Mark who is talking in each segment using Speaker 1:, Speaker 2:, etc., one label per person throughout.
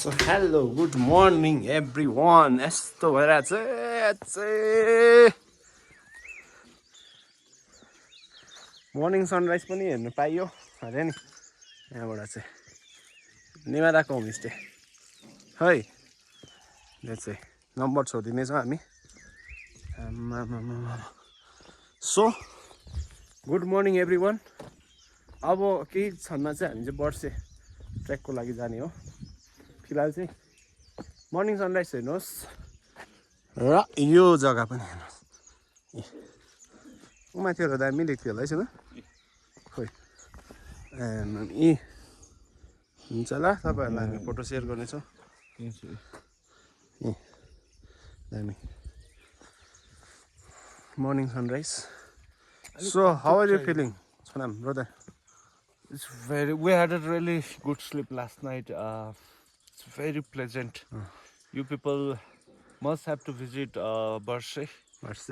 Speaker 1: So hello, good morning everyone. यस्तो भइरहेछ morning sunrise पनि हेर्नु पाइयो अरे नि यहाँबाट चाहिँ निमादाको होमस्टे है यो चाहिँ नम्बर छोडिदिनेछौँ हामी सो गुड मर्निङ एभ्रिवान अब केही क्षणमा चाहिँ हामी चाहिँ वर्षे ट्रेकको लागि जाने हो फिलहाल चाहिँ मर्निङ सनराइज हेर्नुहोस् र यो जग्गा पनि हेर्नुहोस् माथि एउटा दामी देख्थ्यो होला है सुन खोइ यी हुन्छ ल तपाईँहरूलाई हामी फोटो सेयर गर्नेछौँ दामी morning sunrise so how are you feeling Sonam, brother?
Speaker 2: It's we had a really good sleep last night. It's very pleasant. You people must have to visit Barshe.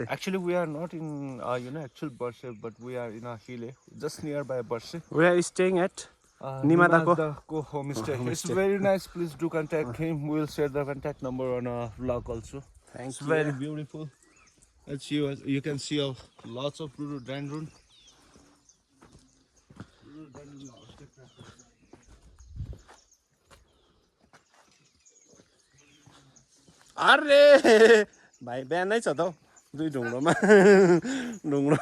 Speaker 2: Actually, we are not in actual Barshe, but we are in a hill just nearby Barshe.
Speaker 1: We are staying at
Speaker 2: Nimadako homestay. It's very nice. Please do contact him. We'll share the contact number on a vlog also.
Speaker 1: Thank you.
Speaker 2: Very beautiful. Let's see. You can see lots of rhododendron.
Speaker 1: अरे भाइ बिहानै छ त हौ दुई ढुङ्ग्रोमा ढुङ्ग्रो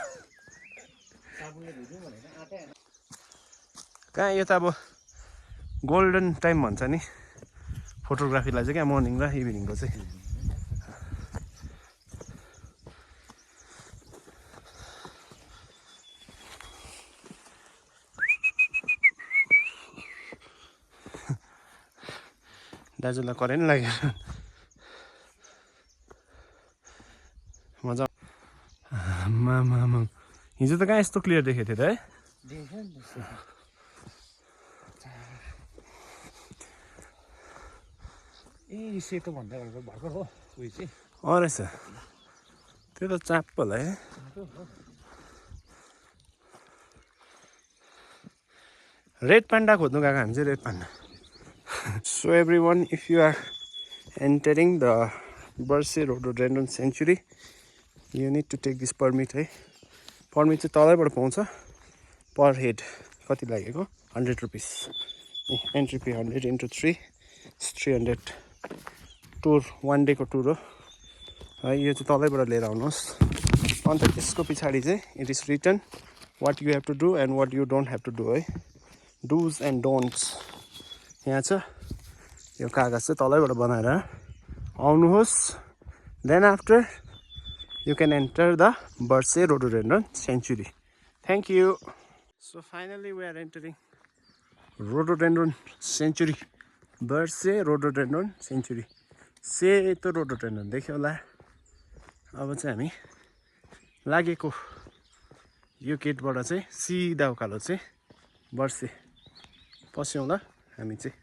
Speaker 1: कहाँ यो त अब गोल्डन टाइम भन्छ नि फोटोग्राफीलाई चाहिँ क्या मर्निङ र इभिनिङको चाहिँ दाजुलाई करेन्ट लाग्यो मजा हिजो त कहाँ यस्तो क्लियर देखेको थियो त है
Speaker 2: सेतो भन्दा भर्खर हो उयो चाहिँ
Speaker 1: रहेछ त्यो त चाप होला है रेड पान्डा खोज्नु गएको हामी चाहिँ red panda So everyone, if you are entering the Barshe Rhododendron Sanctuary, you need to take this permit. Permit चाहिँ तलैबाट पाउँछ per head कति लागेको 100 rupees. Entry fee 100 into 3 it's 300. Tour 1 day को tour हो है यो चाहिँ तलैबाट लिएर आउनुहोस् अन्त त्यसको पछाडि चाहिँ it is written what you have to do and what you don't have to do है do's and don'ts यहाँ छ यो कागज चाहिँ तलैबाट बनाएर आउनुहोस् then after you can enter the Barshe Rhododendron Sanctuary. Thank you. So finally we are entering Rhododendron Sanctuary. Barshe Rhododendron Sanctuary. सेतो rhododendron देख्यो होला अब चाहिँ हामी लागेको यो गेटबाट चाहिँ सिधा उकालो चाहिँ बर्से पस्यौँ ल हामी चाहिँ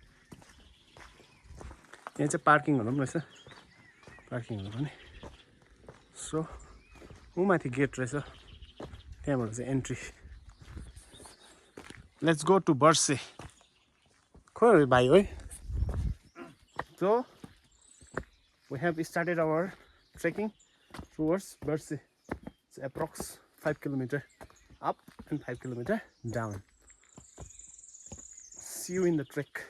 Speaker 1: यहाँ चाहिँ पार्किङहरु पनि रहेछ पार्किङहरु पनि सो उमाथि गेट रहेछ त्यहाँबाट चाहिँ एन्ट्री लेट्स गो टु बर्से खोइ भाइ है so we have started our trekking towards Barshe. It's approx 5 km up and 5 km down. See you in the trek.